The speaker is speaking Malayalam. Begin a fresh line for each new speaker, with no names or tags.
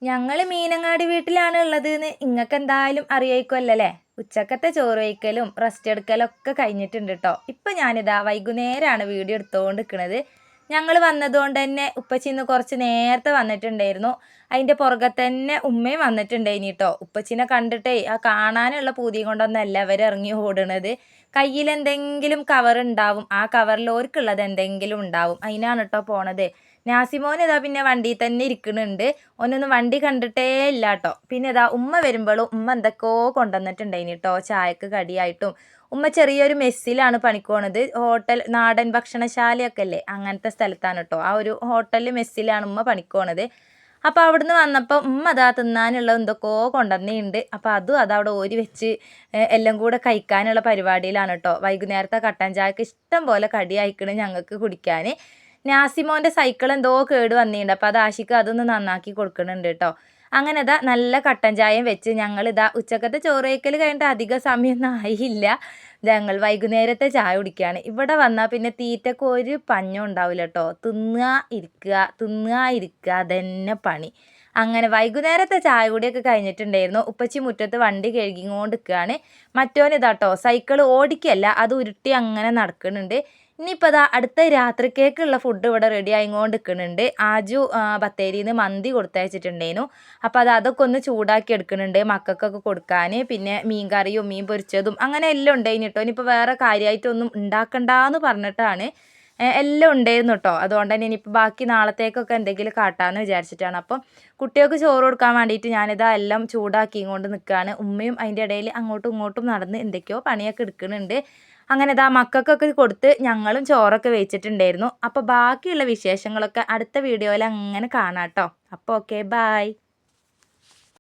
ഞങ്ങള് മീനങ്ങാടി വീട്ടിലാണ് ഉള്ളതെന്ന് ഇങ്ങക്ക് എന്തായാലും അറിയായിക്കുമല്ലേ. ഉച്ചക്കത്തെ ചോറ് വയ്ക്കലും റെസ്റ്റ് എടുക്കലും ഒക്കെ കഴിഞ്ഞിട്ടുണ്ട് കേട്ടോ. ഇപ്പം ഞാനിതാ വൈകുന്നേരമാണ് വീഡിയോ എടുത്തുകൊണ്ട് നിൽക്കുന്നത്. ഞങ്ങൾ വന്നതുകൊണ്ട് തന്നെ ഉപ്പച്ചി ഇന്ന് കുറച്ച് നേരത്തെ വന്നിട്ടുണ്ടായിരുന്നു. അതിൻ്റെ പുറകെ തന്നെ ഉമ്മയും വന്നിട്ടുണ്ടായിനി കേട്ടോ. ഉപ്പച്ചിനെ കണ്ടിട്ടേ ആ കാണാനുള്ള പൂതിയും കൊണ്ടൊന്നല്ല അവർ ഇറങ്ങി ഓടണത്. കയ്യിൽ എന്തെങ്കിലും കവർ ഉണ്ടാവും, ആ കവറിൽ ഓർക്കുള്ളത് എന്തെങ്കിലും ഉണ്ടാവും, അതിനാണ് കേട്ടോ പോണത്. നാസിമോൻ ഇതാ പിന്നെ വണ്ടിയിൽ തന്നെ ഇരിക്കുന്നുണ്ട്. ഓനൊന്നും വണ്ടി കണ്ടിട്ടേ ഇല്ല കേട്ടോ. പിന്നെ ഇതാ ഉമ്മ വരുമ്പോഴും ഉമ്മ എന്തൊക്കെയോ കൊണ്ടുവന്നിട്ടുണ്ടായിനി കേട്ടോ, ചായക്ക് കടിയായിട്ടും. ഉമ്മ ചെറിയൊരു മെസ്സിലാണ് പണിക്ക് പോണത്. ഹോട്ടൽ നാടൻ ഭക്ഷണശാലയൊക്കെ അല്ലേ, അങ്ങനത്തെ സ്ഥലത്താണ് കേട്ടോ. ആ ഒരു ഹോട്ടലിൽ മെസ്സിലാണ് ഉമ്മ പണിക്ക് പോണത്. അപ്പോൾ അവിടുന്ന് വന്നപ്പോൾ ഉമ്മ അതാ തിന്നാനുള്ള എന്തൊക്കെയോ കൊണ്ടുവന്നിട്ടുണ്ട്. അപ്പോൾ അതും അതവിടെ ഓരി വെച്ച് എല്ലാം കൂടെ കഴിക്കാനുള്ള പരിപാടിയിലാണ് കേട്ടോ. വൈകുന്നേരത്തെ കട്ടൻ ചായക്ക് ഇഷ്ടം പോലെ കടി അയക്കണം ഞങ്ങൾക്ക് കുടിക്കാൻ. നാസിമോൻ്റെ സൈക്കിൾ എന്തോ കേട് വന്നിട്ടുണ്ട്. അപ്പോൾ അത് ആഷിക്ക് അതൊന്ന് നന്നാക്കി കൊടുക്കുന്നുണ്ട് കേട്ടോ. അങ്ങനെ ഇതാ നല്ല കട്ടൻ ചായയും വെച്ച് ഞങ്ങളിതാ ഉച്ചക്കത്തെ ചോറ് കഴിക്കൽ കഴിഞ്ഞിട്ട് അധിക സമയമൊന്നും ആയില്ല. ഞങ്ങൾ വൈകുന്നേരത്തെ ചായ കുടിക്കുകയാണ്. ഇവിടെ വന്നാൽ പിന്നെ തീറ്റക്ക് ഒരു പഞ്ഞം ഉണ്ടാവില്ല കേട്ടോ. തിന്നുക ഇരിക്കുക അതന്നെ പണി. അങ്ങനെ വൈകുന്നേരത്തെ ചായ കൂടിയൊക്കെ കഴിഞ്ഞിട്ടുണ്ടായിരുന്നു. ഉപ്പച്ചി മുറ്റത്ത് വണ്ടി കഴുകിക്കൊണ്ട് നിൽക്കുകയാണ്. മറ്റോനിതാട്ടോ സൈക്കിൾ ഓടിക്കല്ല, അത് ഉരുട്ടി അങ്ങനെ നടക്കുന്നുണ്ട്. ഇനിയിപ്പോൾ അതാ അടുത്ത രാത്രിക്കേക്കുള്ള ഫുഡ് ഇവിടെ റെഡി ആയിക്കൊണ്ട് നിൽക്കുന്നുണ്ട്. ആജു ബത്തേരിയിൽ നിന്ന് മന്തി കൊടുത്തയച്ചിട്ടുണ്ടായിരുന്നു. അപ്പോൾ അതൊക്കെ ഒന്ന് ചൂടാക്കി എടുക്കുന്നുണ്ട് മക്കൾക്കൊക്കെ കൊടുക്കാൻ. പിന്നെ മീൻ കറിയും മീൻ പൊരിച്ചതും അങ്ങനെ എല്ലാം ഉണ്ടായിന് കേട്ടോ. ഇനിയിപ്പോൾ വേറെ കാര്യമായിട്ടൊന്നും ഉണ്ടാക്കണ്ടെന്ന് പറഞ്ഞിട്ടാണ് എല്ലാം ഉണ്ടായിരുന്നു കേട്ടോ. അതുകൊണ്ട് തന്നെ ഇനിയിപ്പോൾ ബാക്കി നാളത്തേക്കൊക്കെ എന്തെങ്കിലും കാട്ടാമെന്ന് വിചാരിച്ചിട്ടാണ്. അപ്പം കുട്ടികൾക്ക് ചോറ് കൊടുക്കാൻ വേണ്ടിയിട്ട് ഞാനിതാ എല്ലാം ചൂടാക്കി കൊണ്ട് നിൽക്കുകയാണ്. ഉമ്മയും അതിൻ്റെ ഇടയിൽ അങ്ങോട്ടും ഇങ്ങോട്ടും നടന്ന് എന്തൊക്കെയോ പണിയൊക്കെ എടുക്കുന്നുണ്ട്. അങ്ങനെ ഇതാ മക്കൾക്കൊക്കെ കൊടുത്ത് ഞങ്ങളും ചോറൊക്കെ വെച്ചിട്ടുണ്ടായിരുന്നു. അപ്പോൾ ബാക്കിയുള്ള വിശേഷങ്ങളൊക്കെ അടുത്ത വീഡിയോയിൽ അങ്ങനെ കാണാം കേട്ടോ. അപ്പോൾ ഓക്കെ, ബായ്.